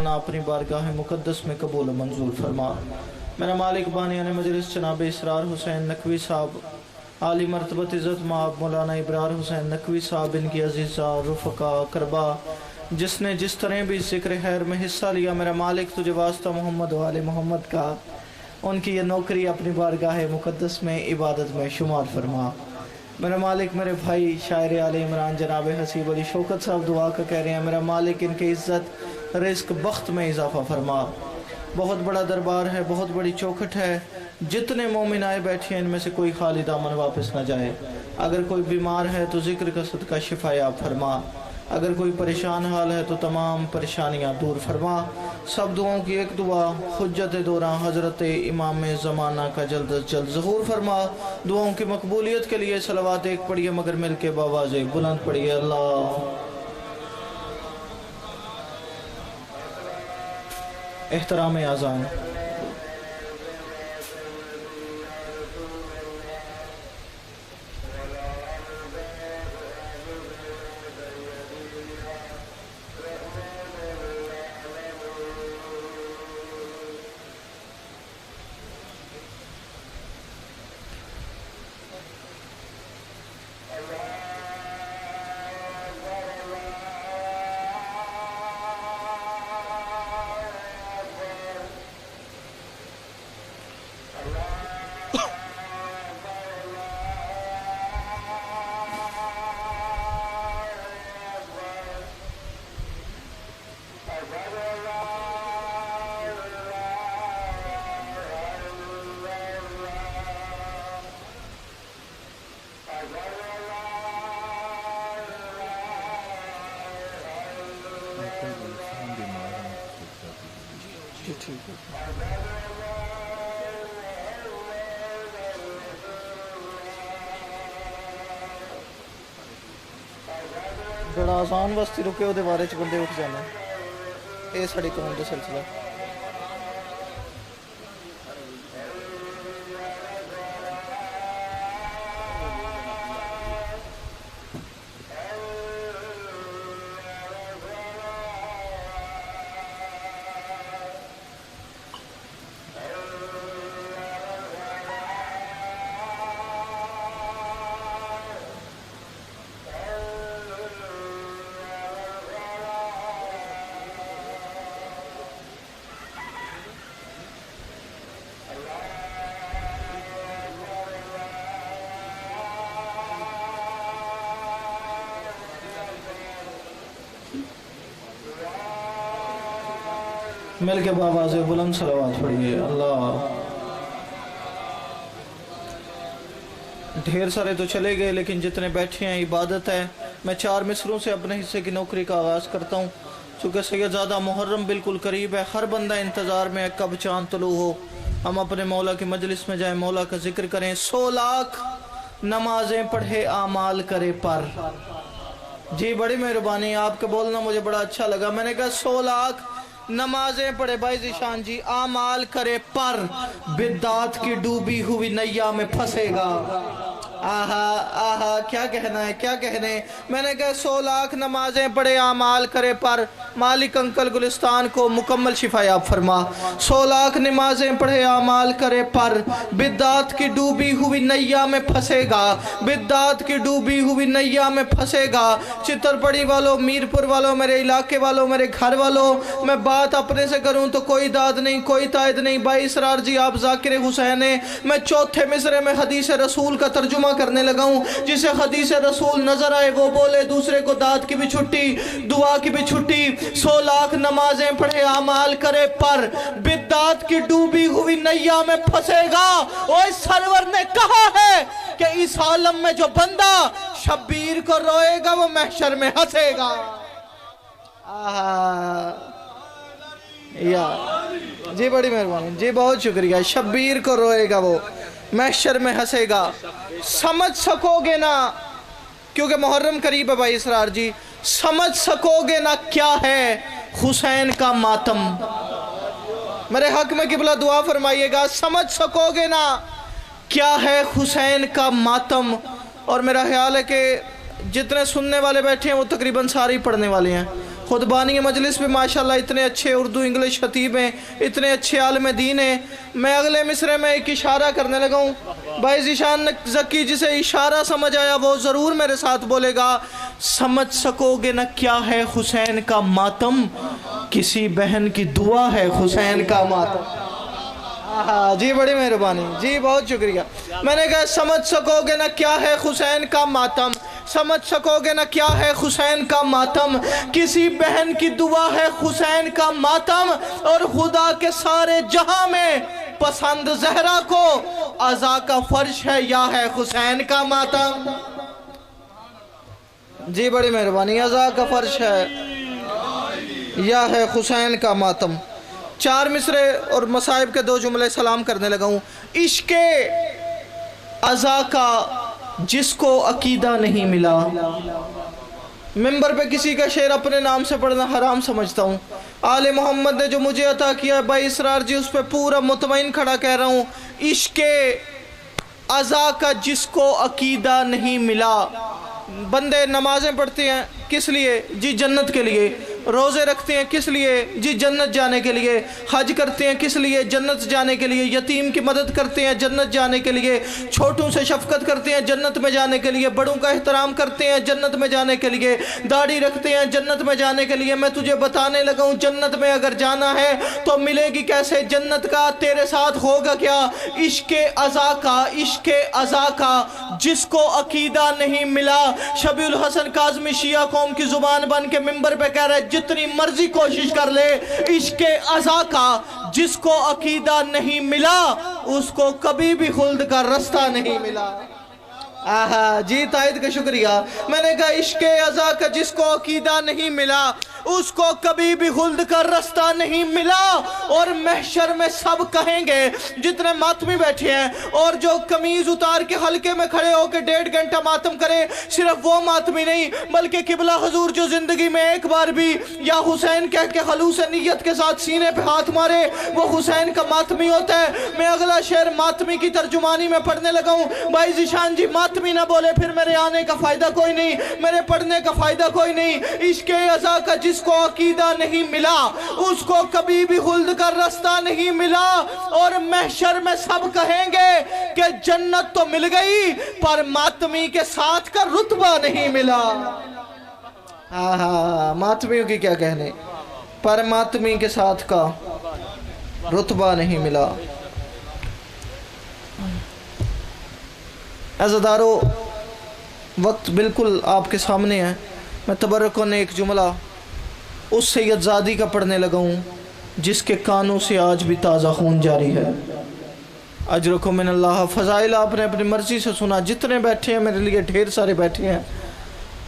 तमन्ना अपनी बारगाह मुक़द्दस में कबूल मंजूर फरमा। मेरा मालिक बानियान मजलिस जनाब इसरार हुसैन नकवी साहब, आली मरतबत इज़्ज़त माब मौलाना इब्रार हुसैन नकवी साहब, इनकी अजीज़ा रुफ़का करबा, जिसने जिस तरह भी ज़िक्र खैर में हिस्सा लिया, मेरा मालिक तुझे वास्ता मोहम्मद वाले मोहम्मद का उनकी ये नौकरी अपनी बारगाह मुक़द्दस में इबादत में शुमार फरमा। मेरा मालिक मेरे भाई शायर आले इमरान जनाब हसीब अली शौकत साहब दुआ का कह रहे हैं, मेरा मालिक इनके इज़्ज़त रिज़्क़ बख्त में इजाफ़ा फरमा। बहुत बड़ा दरबार है, बहुत बड़ी चौखट है, जितने मोमिन आए बैठे हैं इनमें से कोई खाली दामन वापस न जाए। अगर कोई बीमार है तो ज़िक्र का सदका शिफा याब फरमा, अगर कोई परेशान हाल है तो तमाम परेशानियां दूर फरमा। सब दुआओं की एक दुआ हुज्जत दौरान हज़रत इमाम ज़माना का जल्द अज जल्द ज़हूर फरमा। दुआओं की मकबूलियत के लिए सलवात एक पढ़िए मगर मिल के बावाज़े बुलंद पढ़िए। अल्लाह एहतराम आज़ान। बड़ा आसान वस्ती रुके ਉਹਦੇ ਬਾਰੇ ਚ ਬੰਦੇ ਉੱਠ ਜਾਣਾ। ਇਹ ਸਾਡੀ ਕੌਮ ਦਾ ਸਿਲਸਿਲਾ। मिल के बाबाज़ बुलंद सलावत पढ़िए। अल्लाह। ढेर सारे तो चले गए लेकिन जितने बैठे हैं इबादत है। मैं 4 मिसरों से अपने हिस्से की नौकरी का आगाज़ करता हूँ। चूँकि सैयदज़ादा मुहर्रम बिल्कुल करीब है, हर बंदा इंतज़ार में है कब चाँद तुलू हो, हम अपने मौला की मजलिस में जाएँ, मौला का जिक्र करें। 100 लाख नमाजें पढ़े आमाल करे पर। जी बड़ी मेहरबानी, आपके बोलना मुझे बड़ा अच्छा लगा। मैंने कहा 100 लाख नमाजें पढ़े भाई ज़ीशान जी, आमाल करे पर बिदात की डूबी हुई नैया में फंसेगा। आहा आहा, क्या कहना है, क्या कहने। मैंने कहा 100 लाख नमाजें पढ़े आमाल करे पर। मालिक अंकल गुलिस्तान को मुकम्मल शिफा याब फरमा। 100 लाख नमाजें पढ़े आमाल करे पर बिदात की डूबी हुई नैया में फंसेगा, बिदात की डूबी हुई नैया में फंसेगा। चित्रपड़ी वालों, मीरपुर वालों, मेरे इलाके वालों, मेरे घर वालों, मैं बात अपने से करूं तो कोई दाद नहीं, कोई तायद नहीं। भाई इसरार जी आप ज़ाकिर हुसैन है। मैं चौथे मिसरे में हदीस रसूल का तर्जुमा करने लगा हूँ। जिसे हदीस रसूल नजर आए वो बोले, दूसरे को दाद की भी छुट्टी, दुआ की भी छुट्टी। 100 लाख नमाजें पढ़े आमाल करे पर बिदात की डूबी हुई नैया में फंसेगा। और सरवर ने कहा है कि इस आलम में जो बंदा शब्बीर को रोएगा वो महशर में हंसेगा। या जी बड़ी मेहरबानी जी, बहुत शुक्रिया। शब्बीर को रोएगा वो महशर में हंसेगा। समझ सकोगे ना, क्योंकि मुहर्रम करीब है भाई इसरार जी, समझ सकोगे ना क्या है हुसैन का मातम। मेरे हक में किबला दुआ फरमाइएगा। समझ सकोगे ना क्या है हुसैन का मातम। और मेरा ख्याल है कि जितने सुनने वाले बैठे हैं वो तकरीबन सारे ही पढ़ने वाले हैं। खुद बानी मजलिस पे माशाल्लाह इतने अच्छे उर्दू इंग्लिश खतीब हैं, इतने अच्छे आलिम दीन हैं। मैं अगले मिसरे में एक इशारा करने लगा हूँ। भाई ज़ीशान ज़की जिसे इशारा समझ आया वो ज़रूर मेरे साथ बोलेगा। समझ सकोगे न क्या है हुसैन का मातम, किसी बहन की दुआ है हुसैन का मातम। हाँ जी, बड़ी मेहरबानी जी, बहुत शुक्रिया। मैंने कहा समझ सकोगे ना क्या है हुसैन का मातम, समझ सकोगे ना क्या है हुसैन का मातम, किसी बहन की दुआ है हुसैन का मातम, और खुदा के सारे जहां में पसंद जहरा को अज़ा का फर्श है या है हुसैन का मातम। जी बड़ी मेहरबानी, अज़ा का फर्श है या है हुसैन का मातम। 4 मिसरे और मसाइब के 2 जुमले सलाम करने लगा हूँ। इश्क़े अज़ा का जिसको अकीदा नहीं मिला। मिंबर पे किसी का शेर अपने नाम से पढ़ना हराम समझता हूँ। आले मोहम्मद ने जो मुझे अता किया भाई इसरार जी, उस पर पूरा मुतमईन खड़ा कह रहा हूँ। इश्क़े अज़ा का जिसको अकीदा नहीं मिला। बंदे नमाज़ें पढ़ते हैं किस लिए जी? जन्नत के लिए। रोज़े रखते हैं किस लिए जी? जन्नत जाने के लिए। हज करते हैं किस लिए? जन्नत जाने के लिए। यतीम की मदद करते हैं जन्नत जाने के लिए। छोटों से शफकत करते हैं जन्नत में जाने के लिए। बड़ों का एहतराम करते हैं जन्नत में जाने के लिए। दाढ़ी रखते हैं जन्नत में जाने के लिए। मैं तुझे बताने लगा हूँ, जन्नत में अगर जाना है तो मिलेगी कैसे जन्नत का, तेरे साथ होगा क्या? इश्क़े अज़ा का, इश्क़े अज़ा का जिसको अकीदा नहीं मिला। शबीउल हसन काज़मी शिया कौम की ज़ुबान बन के मिंबर पे कह रहा है, जितनी मर्जी कोशिश कर ले, इश्क़े अज़ा का जिसको अकीदा नहीं मिला उसको कभी भी खुल्द का रास्ता नहीं मिला। आहा जी, तायद का शुक्रिया। मैंने कहा इश्क़े अज़ा का जिसको अकीदा नहीं मिला उसको कभी भी खुल्द का रास्ता नहीं मिला। और महशर में सब कहेंगे, जितने मातमी बैठे हैं और जो कमीज उतार के हल्के में खड़े होकर 1.5 घंटा मातम करे, सिर्फ वो मातमी नहीं बल्कि किबला हुजूर जो जिंदगी में एक बार भी या हुसैन कह के खलूस नीयत के साथ सीने पे हाथ मारे वो हुसैन का मातमी होता है। मैं अगला शेर मातमी की तर्जुमानी में पढ़ने लगा हूँ। भाई ज़ीशान जी मातमी ना बोले फिर मेरे आने का फायदा कोई नहीं, मेरे पढ़ने का फायदा कोई नहीं। इश्क़े अज़ा का जिसको अकीदा नहीं मिला उसको कभी भी खुल्द का रास्ता नहीं मिला। और महशर में सब कहेंगे कि जन्नत तो मिल गई पर मातमी के साथ का रुतबा नहीं मिला। आहा, मातमियों की क्या कहने, पर मातमी के साथ का रुतबा नहीं मिला। अज़ादारो, वक्त बिल्कुल आपके सामने है। मैं तबर्रुकन एक जुमला उस सैयदजादी का पढ़ने लगा हूँ जिसके कानों से आज भी ताज़ा खून जारी है। अजरकुम मिनल्लाह। फ़ज़ाइल आपने अपनी मर्ज़ी से सुना, जितने बैठे हैं मेरे लिए ढेर सारे बैठे हैं।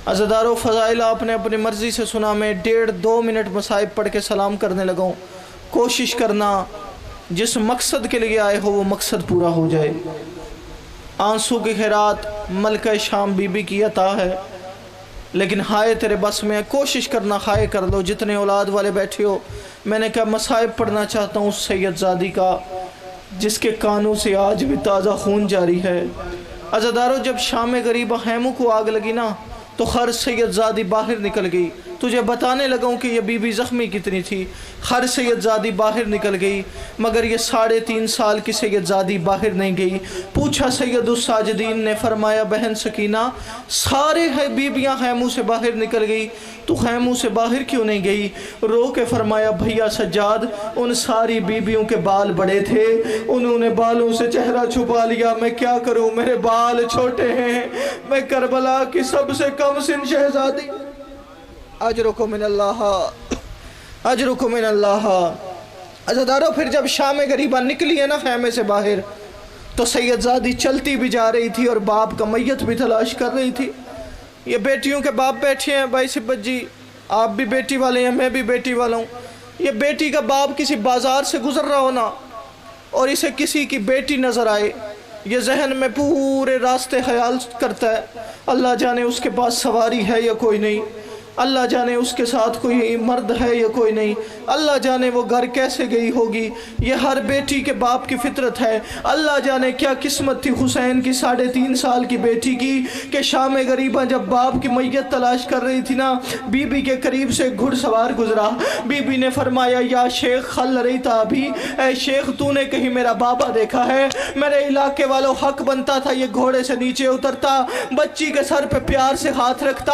अज़ादारो, फ़ज़ाइल आपने अपनी मर्ज़ी से सुना। मैं 1.5-2 मिनट मसाइब पढ़ के सलाम करने लगा हूँ। कोशिश करना जिस मकसद के लिए आए हो वो मकसद पूरा हो जाए। आंसू की खैरात मलका शाम बीबी की अता है, लेकिन हाय तेरे बस में, कोशिश करना हाय कर लो। जितने औलाद वाले बैठे हो, मैंने कहा मसाइब पढ़ना चाहता हूँ उस सैयदजादी का जिसके कानों से आज भी ताज़ा खून जारी है। अज़ादारो, जब शाम गरीबा हैमों को आग लगी ना तो हर सैयदजादी बाहर निकल गई। तुझे बताने लगा हूँ कि ये बीबी ज़ख्मी कितनी थी। हर सैयदजादी बाहर निकल गई मगर ये 3.5 साल की सैयदजादी बाहर नहीं गई। पूछा सैयदुस साजिदीन ने, फरमाया बहन सकीना सारे बीबियाँ खैमों से बाहर निकल गई, तू खैमों से बाहर क्यों नहीं गई? रो के फरमाया भैया सज्जाद, उन सारी बीबियों के बाल बड़े थे, उन्होंने बालों से चेहरा छुपा लिया। मैं क्या करूँ, मेरे बाल छोटे हैं, मैं करबला की सबसे कम सिन शहजादी। अजरुकुम मिनल्लाह, अजरुकुम मिनल्लाह। अज़ादारो, फिर जब शाम गरीबा निकली है ना खैमे से बाहर तो सैयदजादी चलती भी जा रही थी और बाप का मैयत भी तलाश कर रही थी। ये बेटियों के बाप बैठे हैं। भाई सिब्बत जी, आप भी बेटी वाले हैं, मैं भी बेटी वाला हूँ। ये बेटी का बाप किसी बाज़ार से गुज़र रहा हो ना और इसे किसी की बेटी नज़र आए, ये जहन में पूरे रास्ते ख्याल करता है अल्लाह जाने उसके पास सवारी है या कोई नहीं। اللہ جانے اس کے ساتھ کوئی مرد ہے یا کوئی نہیں، اللہ جانے وہ گھر کیسے گئی ہوگی، یہ ہر بیٹی کے باپ کی فطرت ہے۔ اللہ جانے کیا قسمت تھی حسین کی 3.5 سال کی بیٹی کی کہ شام غریبہ جب باپ کی میت تلاش کر رہی تھی نا، بی بی کے قریب سے گھڑ سوار گزرا، بی بی نے فرمایا یا شیخ خل رہی تھا ابھی، اے شیخ تو نے کہیں میرا بابا دیکھا ہے؟ میرے علاقے والوں حق بنتا تھا یہ گھوڑے سے نیچے اترتا، بچی کے سر پہ پیار سے ہاتھ رکھتا۔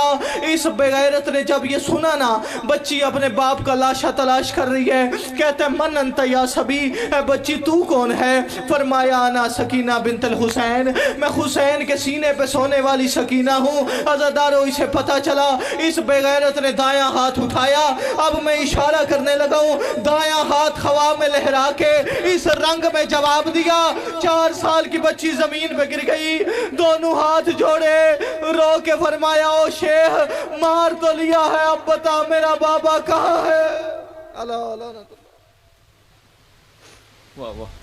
اس بغیرت نے جب یہ سنا نا بچی اپنے باپ کا لاشا تلاش کر رہی ہے، کہتے ہیں من انت یا سبی، اے بچی تو کون ہے؟ فرمایا انا سکینہ بنت الحسین، میں حسین کے سینے پہ سونے والی سکینہ ہوں۔ عزادارو اسے پتہ چلا، اس بغیرت نے دایاں ہاتھ اٹھایا، اب میں اشارہ کرنے لگا ہوں، دایاں ہاتھ خوا میں لہرا کے اس رنگ میں جواب دیا۔ 4 سال کی بچی زمین پہ گر گئی، دونوں ہاتھ جوڑے رو کے فرمایا او شیخ مار تو لیا ہے، اب بتا میرا بابا کہاں ہے؟ اللہ اللہ واہ واہ